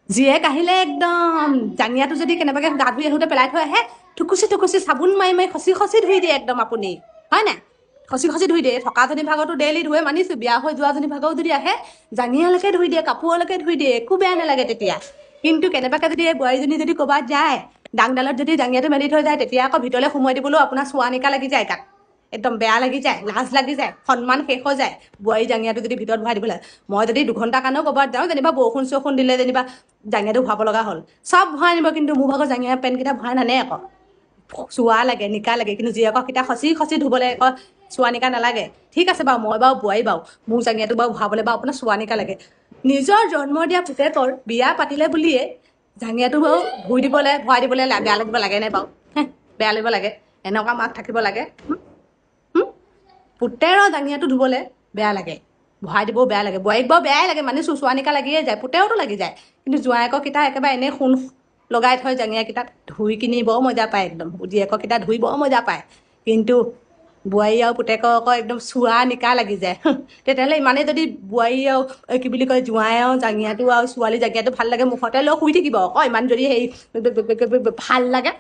জীয়েক আহিলে একদম জাঙিয়াটো যদি কেনেবাকৈ গা ধুই আহোঁতে পেলাই থৈ আহে থুকুচি চাবোন মাৰি খচি ধুই দিয়ে একদম আপুনি হয় নাই খচি ধুই দিয়ে থকাজনী ভাগতো ডেইলি ধুৱে মানিছোঁ বিয়া হৈ যোৱাজনী ভাগও যদি আহে জাঙিয়ালৈকে ধুই দিয়ে কাপোৰলৈকে ধুই দিয়ে একো বেয়া নালাগে তেতিয়া কিন্তু কেনেবাকৈ যদি এই বোৱাৰীজনী যদি ক'ৰবাত যায় ডাংডালত যদি জাঙিয়াটো মেলি থৈ যায় তেতিয়া আকৌ ভিতৰলৈ সোমাই দিবলৈও আপোনাৰ চোৱা নিকা লাগি যায় গাত একদম বেয়া লাগি যায় লাজ লাগি যায় সন্মান শেষ হৈ যায় বোৱাৰী জাঙিয়াটো যদি ভিতৰত ভৰাই দিবলৈ মই যদি দুঘণ্টাৰ কাৰণেও ক'ৰবাত যাওঁ যেনিবা বৰষুণ চৰষুণ দিলে যেনিবা জাঙিয়াটো ভৰাব লগা হ'ল চব ভৰাই নিব কিন্তু মোৰ ভাগৰ জাঙিয়া পেণ্টকেইটা ভৰাই নানে আকৌ চোৱা লাগে নিকা লাগে কিন্তু জীয়েকৰ কেইটা খচি ধুবলৈ আকৌ চোৱা নিকা নালাগে ঠিক আছে বাৰু মই বাৰু বোৱাৰী বাৰু মোৰ জাঙিয়াটো বাৰু ভৰাবলৈ বাৰু আপোনাৰ চোৱা নিকা লাগে নিজৰ জন্ম দিয়া পুতেকৰ বিয়া পাতিলে বুলিয়ে জাঙিয়াটো বাৰু ধুই দিবলৈ ভৰাই দিবলৈ বেয়া লাগিব লাগে নে বাৰু বেয়া লাগিব লাগে এনেকুৱা মাক থাকিব লাগে পুতেৰৰ জাঙিয়াটো ধুবলৈ বেয়া লাগে ভৰাই দিবও বেয়া লাগে বোৱাৰীক বাৰু বেয়াই লাগে মানে চোচোৱা নিকা লাগিয়ে যায় পুতেওতো লাগি যায় কিন্তু জোঁৱায়েকৰ কেইটা একেবাৰে এনেই সোণ লগাই থয় জাঙিয়াকেইটাত ধুই কিনি বৰ মজা পায় একদম জীয়েকৰ কেইটা ধুই বৰ মজা পায় কিন্তু বোৱাৰী আৰু পুতেকৰ আকৌ একদম চোৱা নিকা লাগি যায় তেতিয়াহ'লে ইমানেই যদি বোৱাৰী আৰু কি বুলি কয় জোঁৱাই আৰু জাঙিয়াটো আৰু ছোৱালী জাঙিয়াটো ভাল লাগে মুখতে লৈ শুই থাকিব আকৌ ইমান যদি হেৰি ভাল লাগে